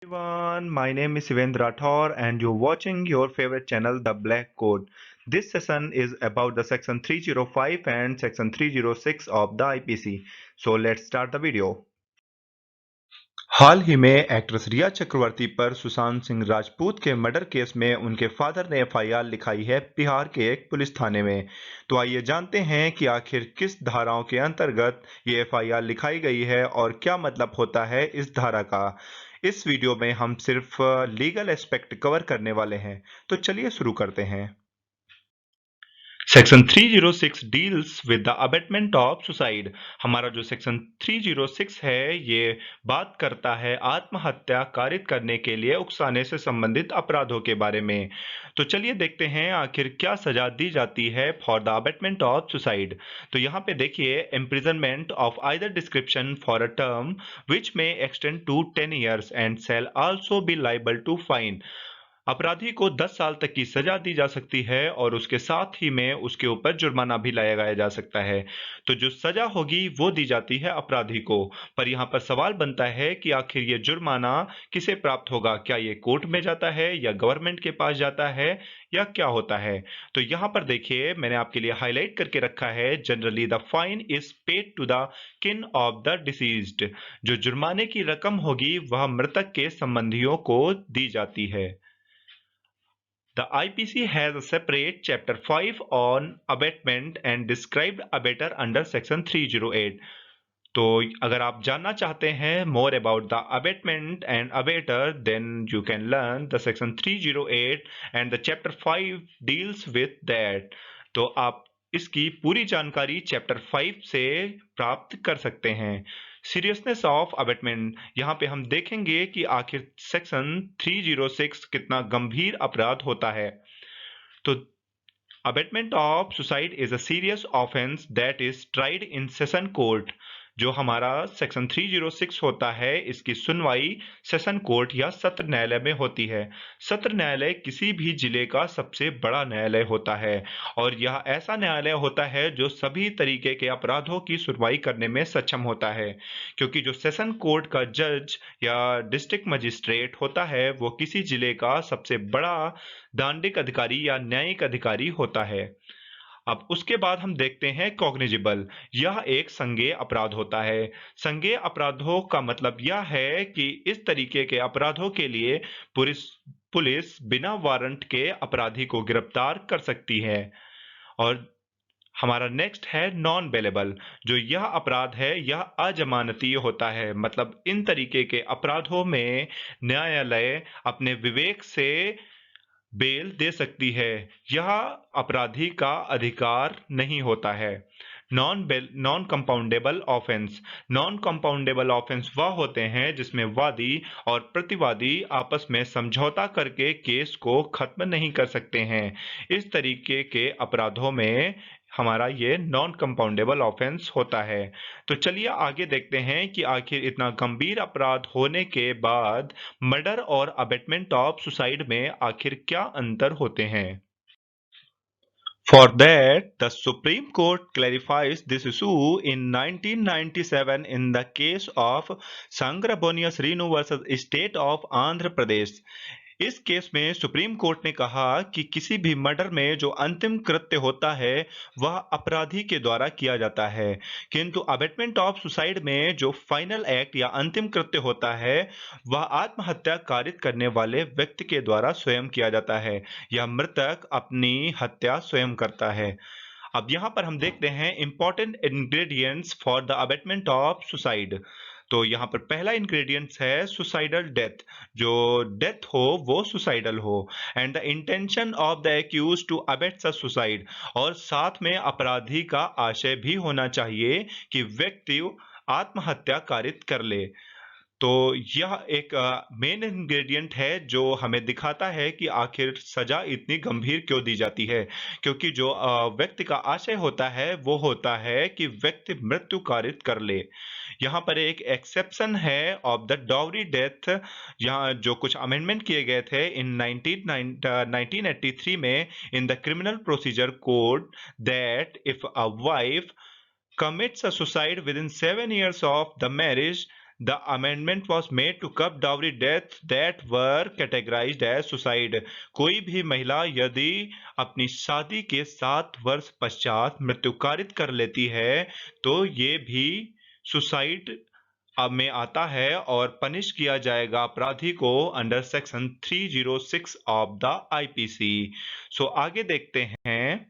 Everyone, my name is Shivendra Rathore and you're watching your favorite channel, The Black Code. This session is about the section 305 and section 306 of the IPC. So let's start the video. हाल ही में actress रिया चक्रवर्ती पर सुशांत सिंह राजपूत के murder case में उनके father ने FIR लिखाई है बिहार के एक पुलिस थाने में। तो आइए जानते हैं कि आखिर किस धाराओं के अंतर्गत ये एफआईआर लिखाई गई है और क्या मतलब होता है इस धारा का। इस वीडियो में हम सिर्फ लीगल एस्पेक्ट कवर करने वाले हैं, तो चलिए शुरू करते हैं। Section 306 deals with the abetment of suicide. हमारा जो सेक्शन 306 है ये बात करता है आत्महत्या कारित करने के लिए उकसाने से संबंधित अपराधों के बारे में। तो चलिए देखते हैं आखिर क्या सजा दी जाती है for the abetment of suicide. तो यहाँ पे देखिए, imprisonment of either description for a term which may extend to 10 years and shall also be liable to fine. अपराधी को 10 साल तक की सजा दी जा सकती है और उसके साथ ही में उसके ऊपर जुर्माना भी लगाया जा सकता है। तो जो सजा होगी वो दी जाती है अपराधी को। पर यहाँ पर सवाल बनता है कि आखिर ये जुर्माना किसे प्राप्त होगा? क्या ये कोर्ट में जाता है या गवर्नमेंट के पास जाता है या क्या होता है? तो यहाँ पर देखिए, मैंने आपके लिए हाईलाइट करके रखा है, generally the fine is paid to the kin of the deceased. जो जुर्माने की रकम होगी वह मृतक के संबंधियों को दी जाती है। The IPC has a separate Chapter 5 on abatement and described abater under Section 308. तो अगर आप जानना चाहते हैं more about the abatement and abater, then you can learn the Section 308 and the Chapter 5 deals with that. तो आप इसकी पूरी जानकारी चैप्टर 5 से प्राप्त कर सकते हैं। सीरियसनेस ऑफ अबेटमेंट, यहाँ पे हम देखेंगे कि आखिर सेक्शन 306 कितना गंभीर अपराध होता है। तो abetment of suicide is a serious offence that is tried in session court. जो हमारा सेक्शन 306 होता है इसकी सुनवाई सेशन कोर्ट या सत्र न्यायालय में होती है। सत्र न्यायालय किसी भी जिले का सबसे बड़ा न्यायालय होता है और यह ऐसा न्यायालय होता है जो सभी तरीके के अपराधों की सुनवाई करने में सक्षम होता है, क्योंकि जो सेशन कोर्ट का जज या डिस्ट्रिक्ट मजिस्ट्रेट होता है वो किसी जिले का सबसे बड़ा दंडिक अधिकारी या न्यायिक अधिकारी होता है। अब उसके बाद हम देखते हैं कॉग्निजिबल। यह एक संज्ञेय अपराध होता है। संज्ञेय अपराधों का मतलब यह है कि इस तरीके के अपराधों के लिए पुलिस पुलिस बिना वारंट के अपराधी को गिरफ्तार कर सकती है। और हमारा नेक्स्ट है नॉन बेलेबल। जो यह अपराध है यह अजमानतीय होता है, मतलब इन तरीके के अपराधों में न्यायालय अपने विवेक से बेल दे सकती है, यह अपराधी का अधिकार नहीं होता है। Non compoundable offence. Non compoundable offence वह होते हैं जिसमें वादी और प्रतिवादी आपस में समझौता करके केस को खत्म नहीं कर सकते हैं। इस तरीके के अपराधों में हमारा ये नॉन कंपाउंडेबल ऑफेंस होता है। तो चलिए आगे देखते हैं कि आखिर इतना गंभीर अपराध होने के बाद मर्डर और अबेटमेंट ऑफ सुसाइड में आखिर क्या अंतर होते हैं। For that, the Supreme Court clarifies this issue in 1997 in the case of Sangrabonius Renu versus State of Andhra Pradesh. इस केस में सुप्रीम कोर्ट ने कहा कि किसी भी मर्डर में जो अंतिम कृत्य होता है वह अपराधी के द्वारा किया जाता है, किंतु अबेटमेंट ऑफ सुसाइड में जो फाइनल एक्ट या अंतिम कृत्य होता है वह आत्महत्या कारित करने वाले व्यक्ति के द्वारा स्वयं किया जाता है या मृतक अपनी हत्या स्वयं करता है। अब यहाँ पर हम देखते हैं important ingredients for the abetment of suicide. तो यहाँ पर पहला इंग्रेडिएंट्स है सुसाइडल डेथ। जो डेथ हो वो सुसाइडल हो, and the intention of the accuse to abet such suicide. और साथ में अपराधी का आशय भी होना चाहिए कि व्यक्ति आत्महत्या कारित कर ले। तो यह एक मेन इंग्रेडिएंट है जो हमें दिखाता है कि आखिर सजा इतनी गंभीर क्यों दी जाती है, क्योंकि जो व्यक्ति का आशय होता है वो होता है कि व्यक्ति मृत्यु कारित कर ले। यहाँ पर एक एक्सेप्शन है ऑफ द डॉवरी डेथ। यहाँ जो कुछ अमेंडमेंट किए गए थे इन 1983 में in the criminal procedure code, that if a wife commits a suicide within 7 years of the marriage, The amendment was made to curb dowry deaths that were categorized as suicide. कोई भी महिला यदि अपनी शादी के 7 वर्ष पश्चात मृत्यु कारित कर लेती है तो ये भी सुसाइड में आता है और पनिश किया जाएगा अपराधी को under section 306 of the IPC. So आगे देखते हैं।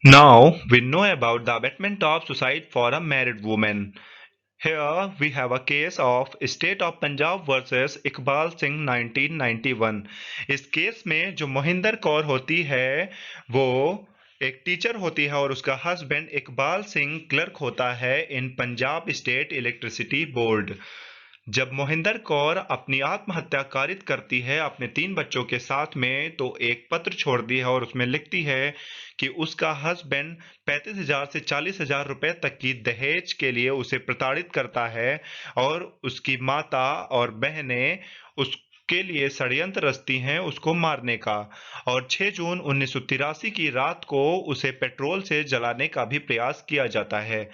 Now we know about the abatement of suicide for a married woman. Here we have a case of State of Punjab versus Iqbal Singh 1991। इस केस में जो मोहिंदर कौर होती है वो एक टीचर होती है और उसका हस्बैंड इकबाल सिंह क्लर्क होता है इन पंजाब स्टेट इलेक्ट्रिसिटी बोर्ड। जब मोहिंदर कौर अपनी आत्महत्या कारित करती है अपने 3 बच्चों के साथ में तो एक पत्र छोड़ती है और उसमें लिखती है कि उसका हस्बैंड 35,000 से 40,000 रुपए तक की दहेज के लिए उसे प्रताड़ित करता है और उसकी माता और बहनें उसके लिए षड्यंत्र रचती हैं उसको मारने का। और 6 जून 1983 की रात को उसे पेट्रोल से जलाने का भी प्रयास किया जाता है।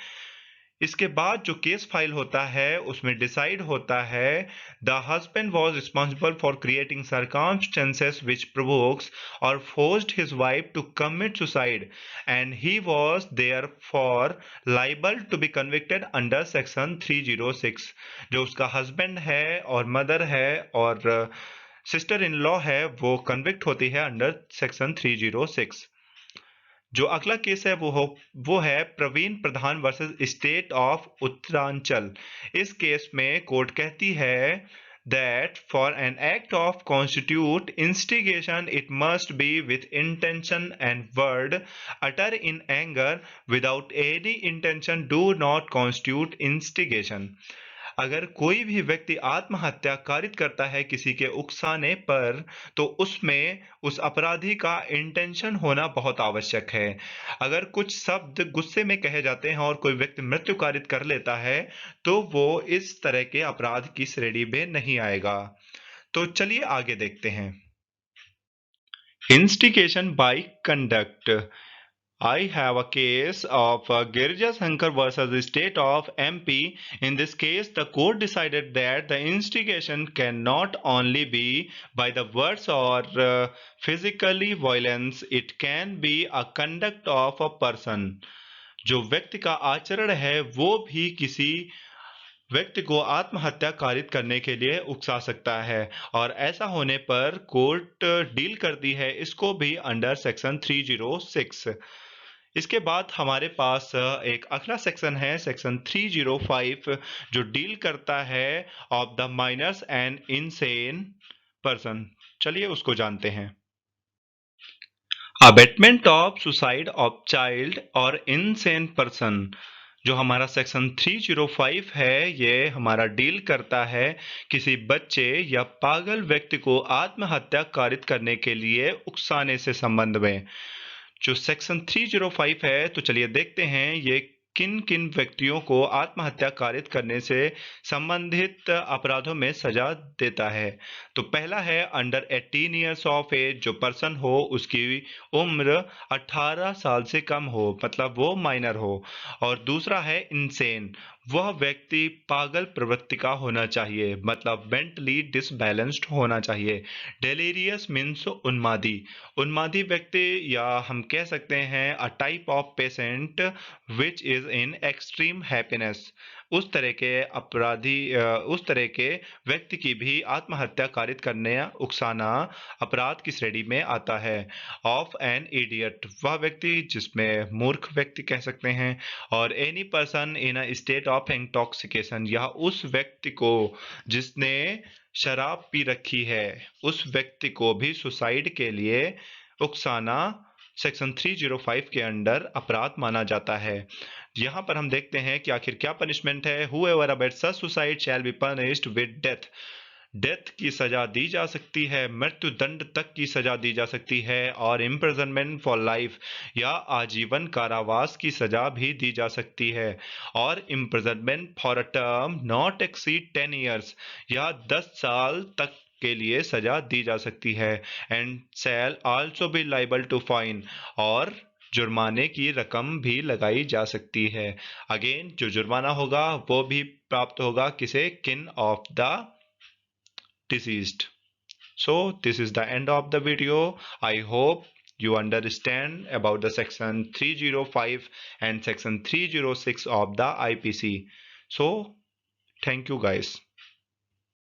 इसके बाद जो केस फाइल होता है उसमें डिसाइड होता है the husband was responsible for creating circumstances which provokes और forced his wife to commit suicide and he was therefore liable to be convicted under section 306। जो उसका हस्बैंड है और मदर है और सिस्टर इन लॉ है वो कन्विक्ट होती है अंडर सेक्शन 306। जो अगला केस है वो है प्रवीण प्रधान वर्सेस स्टेट ऑफ उत्तरांचल। इस केस में कोर्ट कहती है that for an act of constitute instigation it must be with intention and word utter in anger without any intention do not constitute instigation। अगर कोई भी व्यक्ति आत्महत्या कारित करता है किसी के उकसाने पर तो उसमें उस अपराधी का इंटेंशन होना बहुत आवश्यक है। अगर कुछ शब्द गुस्से में कहे जाते हैं और कोई व्यक्ति मृत्यु कारित कर लेता है तो वो इस तरह के अपराध की श्रेणी में नहीं आएगा। तो चलिए आगे देखते हैं। Instigation by conduct. I have a case of Girija Shankar versus the state of MP. In this case, the court decided that the instigation cannot only be by the words or physically violence, it can be a conduct of a person। जो व्यक्ति का आचरण है वो भी किसी व्यक्ति को आत्महत्या कारित करने के लिए उकसा सकता है और ऐसा होने पर कोर्ट डील करती है इसको भी अंडर सेक्शन 306। इसके बाद हमारे पास एक अगला सेक्शन है सेक्शन 305 जो डील करता है of the minors and insane person. चलिए उसको जानते हैं। Abetment of suicide of child और इनसेन पर्सन। जो हमारा सेक्शन 305 है ये हमारा डील करता है किसी बच्चे या पागल व्यक्ति को आत्महत्या कारित करने के लिए उकसाने से संबंध में। जो सेक्शन 305 है तो चलिए देखते हैं ये किन किन व्यक्तियों को आत्महत्या कारित करने से संबंधित अपराधों में सजा देता है। तो पहला है अंडर 18 ईयर्स ऑफ एज। जो पर्सन हो उसकी उम्र 18 साल से कम हो मतलब वो माइनर हो। और दूसरा है इंसेन। वह व्यक्ति पागल प्रवृत्ति का होना चाहिए मतलब मेंटली डिसबैलेंस्ड होना चाहिए। Delirious means उन्मादी। उन्मादी व्यक्ति या हम कह सकते हैं a type of patient which is in extreme happiness. उस तरह के उस तरह के व्यक्ति की भी आत्महत्या कारित करने या उकसाना अपराध की श्रेणी में आता है। Of an idiot. वह व्यक्ति जिसमें मूर्ख व्यक्ति कह सकते हैं। और any person in a state of intoxication. यह उस व्यक्ति को जिसने शराब पी रखी है उस व्यक्ति को भी सुसाइड के लिए उकसाना सेक्शन 305 के अंडर अपराध माना जाता है। यहाँ पर हम देखते हैं कि आखिर क्या पनिशमेंट है। Whoever abets such suicide shall be punished with death। Death की सजा दी जा सकती है, मृत्यु दंड तक की सजा दी जा सकती है और इम्प्रिजनमेंट फॉर लाइफ या आजीवन कारावास की सजा भी दी जा सकती है और imprisonment for a term not exceed 10 years या 10 साल तक के लिए सजा दी जा सकती है। And shall also be liable to fine. और जुर्माने की रकम भी लगाई जा सकती है। अगेन जो जुर्माना होगा वो भी प्राप्त होगा किसे? किन of the deceased. So this is the end of the video. I hope you understand about the section 305 and section 306 of the IPC. So thank you guys.